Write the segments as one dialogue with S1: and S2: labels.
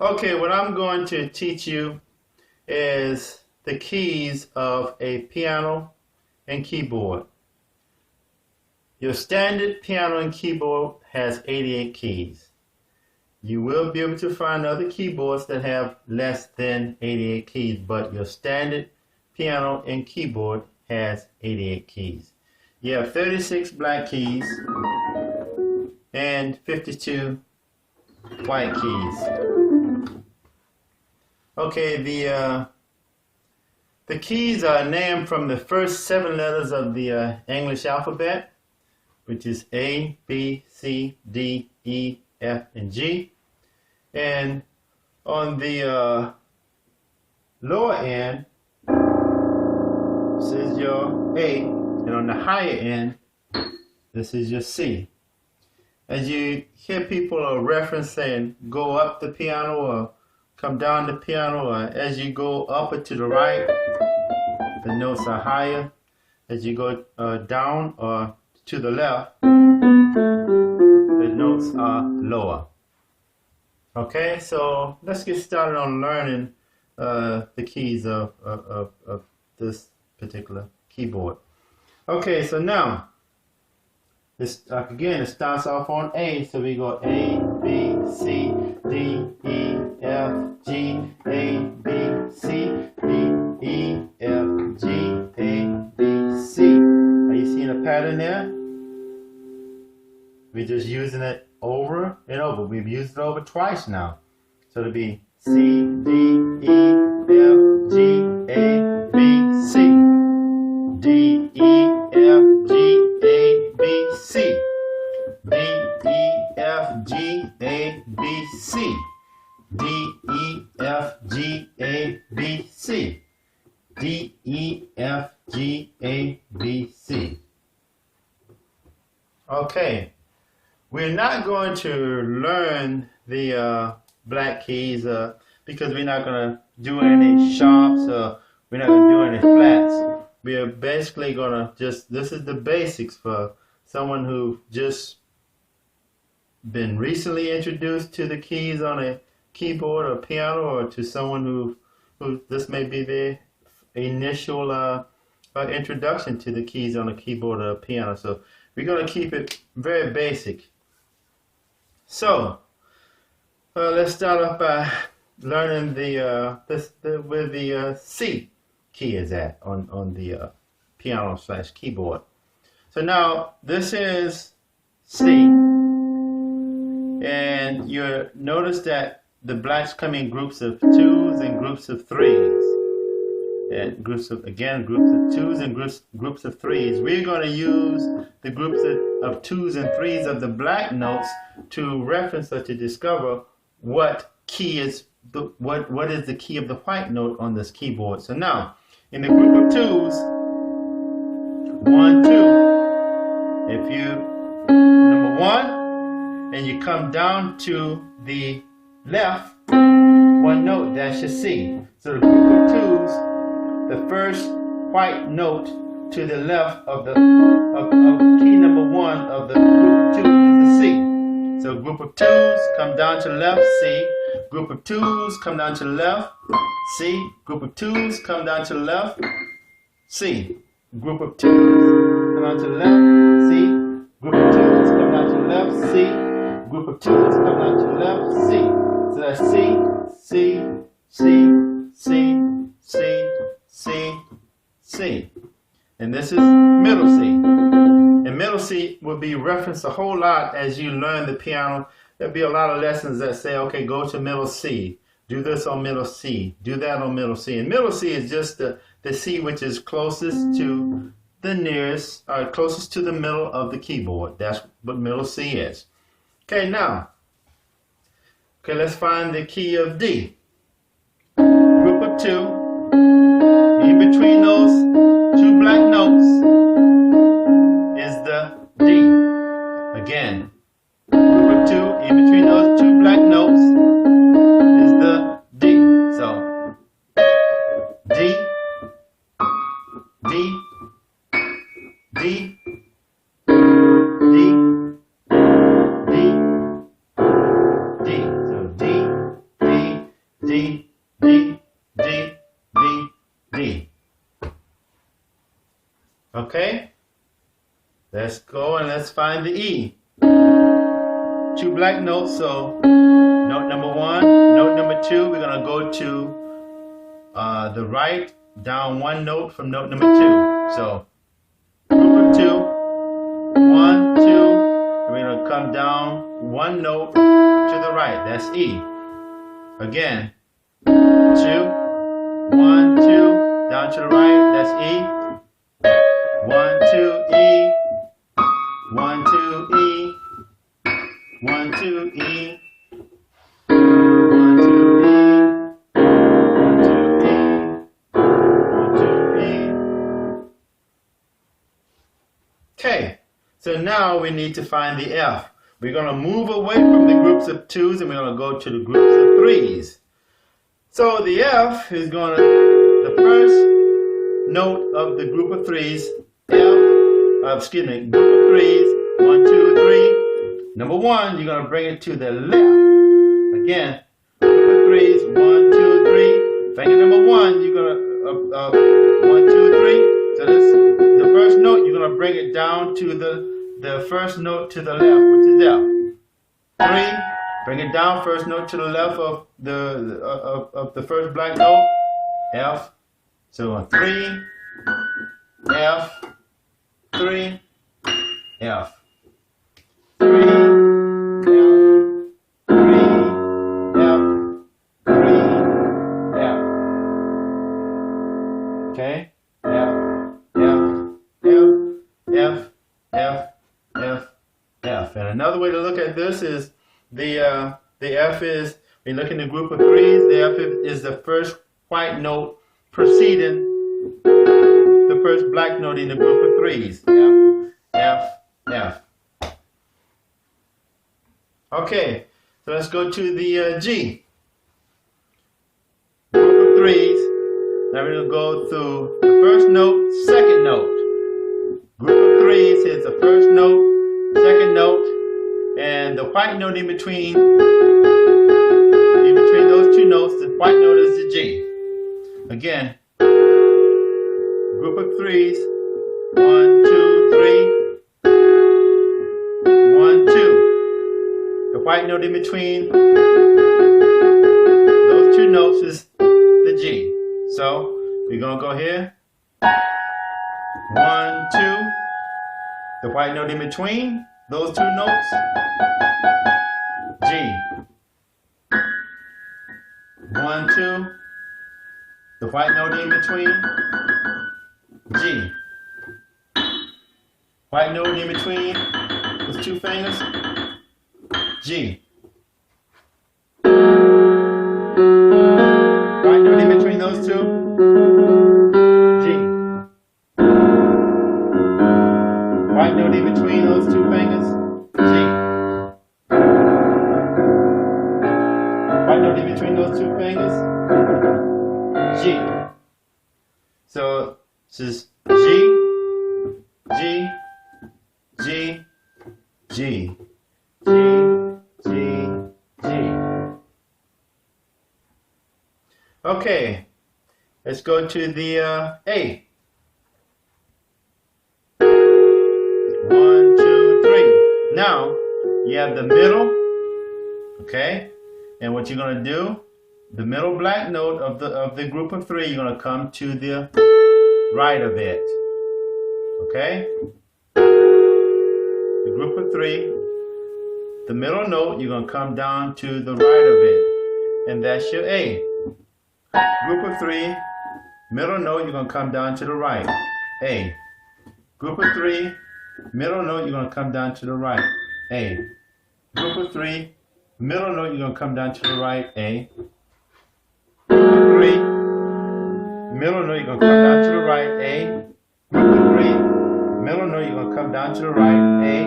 S1: Okay, what I'm going to teach you is the keys of a piano and keyboard. Your standard piano and keyboard has 88 keys. You will be able to find other keyboards that have less than 88 keys, but your standard piano and keyboard has 88 keys. You have 36 black keys and 52 white keys. Okay, the keys are named from the first 7 letters of the English alphabet, which is A, B, C, D, E, F, and G. And on the lower end, this is your A, and on the higher end, this is your C. As you hear people reference saying go up the piano or come down the piano, or as you go up or to the right, the notes are higher. As you go down or to the left, the notes are lower. Okay, so let's get started on learning the keys of this particular keyboard. Okay, so now, again, it starts off on A, so we go A, B, C, D, E, F, G, A, B, C, D, E, F, G, A, B, C. Are you seeing a pattern there? We're just using it over and over. We've used it over twice now. So it'll be C, D, E, F, G, A, B, C. D, E, F, G, A, B, C. D, E, F, G, A, B, C. D, E, F, G, A, B, C. D, E, F, G, A, B, C. Okay. We're not going to learn the black keys because we're not going to do any sharps or we're not going to do any flats. We're basically going to this is the basics for someone who just been recently introduced to the keys on a keyboard or piano, or to someone who this may be their initial introduction to the keys on a keyboard or a piano. So we're going to keep it very basic. So, let's start off by learning where the C key is at on the piano/keyboard. So now this is C, and you notice that the blacks come in groups of 2s and groups of 3s. And groups of 2s and groups of 3s. We're going to use the groups of 2s and 3s of the black notes to reference or to discover what key is what is the key of the white note on this keyboard. So now, in the group of 2s, 1, 2. If you number 1 and you come down to the left 1 note, that's your C. So the group of 2s, the first white note to the left of key number 1 of the group of 2 is the C. So group of 2s come down to the left, C. Group of 2s come down to the left, C. Group of 2s come down to the left, C. Group of 2s come down to the left, C. Group of 2s come down to the left, C. Group of 2s come down to the left, C. So that's C, C, C, C, C, C, C. And this is middle C. And middle C will be referenced a whole lot as you learn the piano. There'll be a lot of lessons that say, okay, go to middle C. Do this on middle C. Do that on middle C. And middle C is just the C which is closest to the nearest, closest to the middle of the keyboard. That's what middle C is. Okay, now, let's find the key of D. Group of 2. In between those 2 black notes is the D. Again, group of 2, in between those 2 black notes is the D. So, D, D, D, D, D, D. So D, D, D, D, D, D, D. Okay? Let's go and let's find the E. 2 black notes, so note number 1, note number 2, we're going to go to the right, down 1 note from note number 2. So, group of 2, 1, 2, and we're going to come down 1 note to the right, that's E. Again, 2, 1, 2, down to the right, that's E. 1, 2, E, 1, 2, E, 1, 2, E, 1, 2, E, 1, 2, E, 1, 2, E. Okay, so now we need to find the F. We're going to move away from the groups of 2s and we're going to go to the groups of 3s. So the F is going to, the first note of the group of 3s, group of 3s, 1, 2, 3. Number 1, you're going to bring it to the left. Again, group of 3s, 1, 2, 3. Finger number 1, you're going to, 1, 2, 3. So this, the first note, you're going to bring it down to the first note to the left, which is F. 3, bring it down, first note to the left of the first black note, F. So 3, F, 3, F, 3, F, 3, F, 3, F. Okay? F, F, F, F, F, F. And another way to look at this is the F is, when you look in the group of 3s, the F is the first white note preceding the first black note in the group of 3s. F, F, F. Okay, so let's go to the G. Group of 3s. Now we're going to go through the first note, second note. Group of 3s is the first note, second note, and the white note in between those 2 notes, the white note is the G. Again, group of 3s, 1, 2, 3, 1, 2. The white note in between those 2 notes is the G. So we're going to go here, 1, 2. The white note in between those 2 notes, G. 1, 2. The white note in between, G. White note in between those 2 fingers, G. White note in between those 2, G. White note in between those 2 fingers, G. White note in between those 2 fingers, G. So this is G, G, G, G, G, G, G. Okay, let's go to the A. 1, 2, 3. Now you have the middle, okay? And what you're going to do, the middle black note of the group of 3, you're going to come to the right of it. Okay? The group of 3, the middle note, you're going to come down to the right of it. And that's your A. Group of 3, middle note, you're going to come down to the right. A. Group of 3, middle note, you're going to come down to the right. A. Group of 3, middle note, you're going to come down to the right. A. Group of 3, middle note, you're going to come down to the right. A. Group of 3, middle note, you're going to come down to the right. A.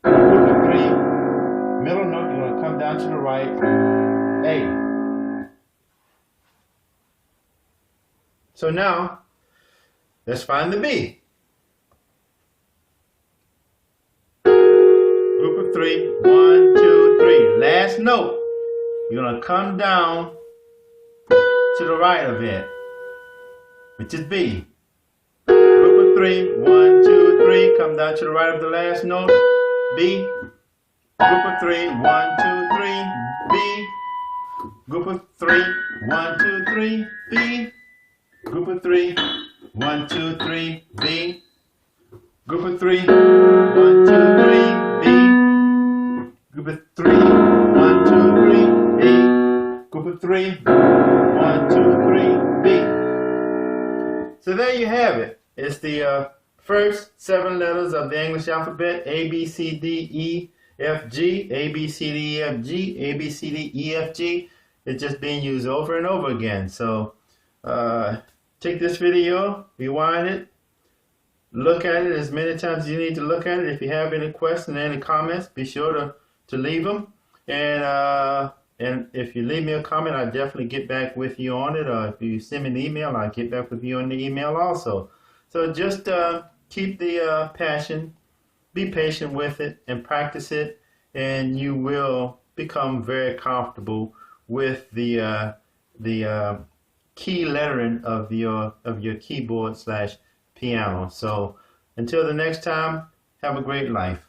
S1: Group of 3, middle note, you're going to come down to the right. A. So now, let's find the B. Group of 3, 1, 2, 3. Last note. you're going to come down to the right of it, which is B. Group of 3, 1, 2, 3, come down to the right of the last note, B. Group of 3, 1, 2, 3, B. Group of 3, 1, 2, 3, B. Group of 3, 1, 2, 3, B. Group of 3, 1, 2, 3, B. Group of 3, 1, 2, 3, B. Group of 3, 1, 2, 3, B. So there you have it. It's the first 7 letters of the English alphabet: A, B, C, D, E, F, G. A, B, C, D, E, F, G. A, B, C, D, E, F, G. It's just being used over and over again. So take this video, rewind it, look at it as many times as you need to look at it. If you have any questions, any comments, be sure to leave them. And if you leave me a comment, I'll definitely get back with you on it. Or if you send me an email, I'll get back with you on the email also. So just keep the passion, be patient with it, and practice it, and you will become very comfortable with the key lettering of your keyboard / piano. So until the next time, have a great life.